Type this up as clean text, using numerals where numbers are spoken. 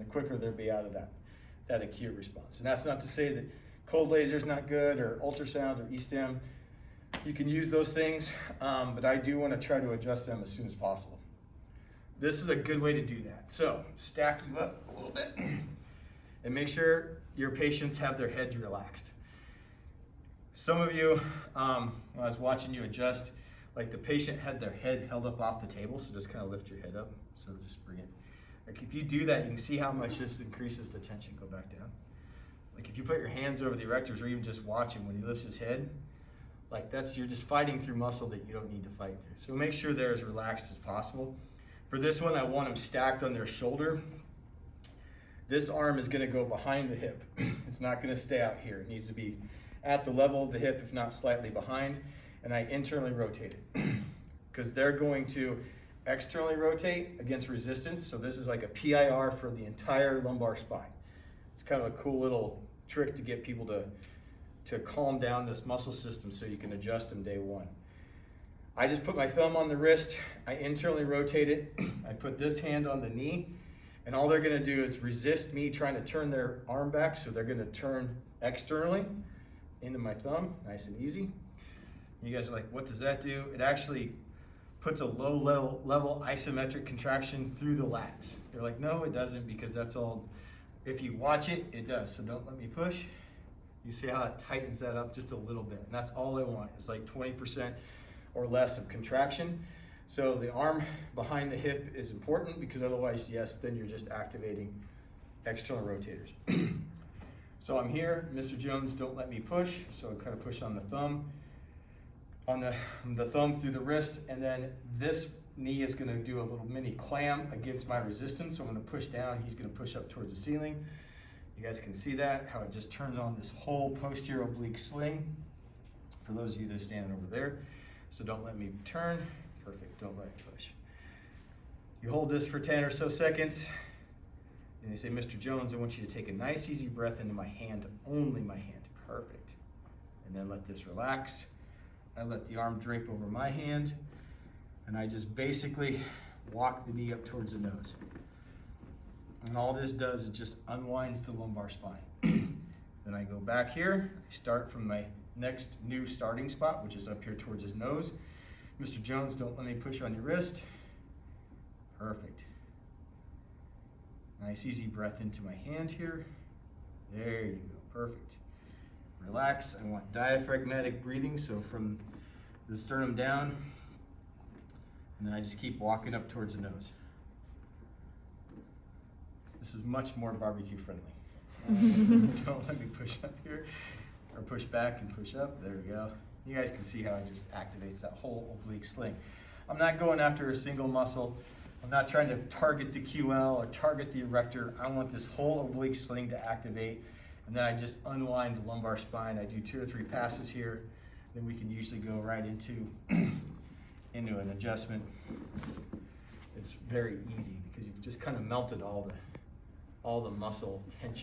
the quicker they'll be out of that acute response. And that's not to say that cold laser is not good, or ultrasound, or E-stim. You can use those things, but I do want to try to adjust them as soon as possible. This is a good way to do that. So stack you up a little bit and make sure your patients have their heads relaxed. Some of you, when I was watching you adjust, like the patient had their head held up off the table, so just kind of lift your head up. So just bring it. Like if you do that, you can see how much this increases the tension. Go back down. Like if you put your hands over the erectors, or even just watch him when he lifts his head, like you're just fighting through muscle that you don't need to fight through. So make sure they're as relaxed as possible. For this one, I want them stacked on their shoulder. This arm is going to go behind the hip. It's not going to stay out here. It needs to be at the level of the hip, if not slightly behind. And I internally rotate it because they're going to externally rotate against resistance. So this is like a PIR for the entire lumbar spine. It's kind of a cool little trick to get people to calm down this muscle system so you can adjust them day one. I just put my thumb on the wrist, I internally rotate it, I put this hand on the knee, and all they're gonna do is resist me trying to turn their arm back, so they're gonna turn externally into my thumb, nice and easy. You guys are like, what does that do? It actually puts a low level isometric contraction through the lats. They're like, no, it doesn't, because that's all, if you watch it, it does. So don't let me push. You see how it tightens that up just a little bit. And that's all I want. It's like 20% or less of contraction. So the arm behind the hip is important, because otherwise, yes, then you're just activating external rotators. So I'm here, Mr. Jones, don't let me push. So I kind of push on the thumb, on the thumb through the wrist, and then this knee is gonna do a little mini clam against my resistance. So I'm gonna push down, he's gonna push up towards the ceiling. You guys can see that, how it just turns on this whole posterior oblique sling. For those of you that are standing over there. So don't let me turn, perfect, don't let me push. You hold this for 10 or so seconds, and you say, Mr. Jones, I want you to take a nice easy breath into my hand, only my hand, perfect. And then let this relax. I let the arm drape over my hand, and I just basically walk the knee up towards the nose. And all this does is just unwinds the lumbar spine. Then I go back here, I start from my next new starting spot, which is up here towards his nose. Mr. Jones, don't let me push on your wrist. Perfect. Nice easy breath into my hand here. There you go, perfect. Relax, I want diaphragmatic breathing, so from the sternum down, and then I just keep walking up towards the nose. This is much more barbecue friendly. Don't let me push up here, or push back and push up, there we go. You guys can see how it just activates that whole oblique sling. I'm not going after a single muscle. I'm not trying to target the QL or target the erector. I want this whole oblique sling to activate, and then I just unwind the lumbar spine. I do 2 or 3 passes here, then we can usually go right into an adjustment. It's very easy because you've just kind of melted all the muscle tension.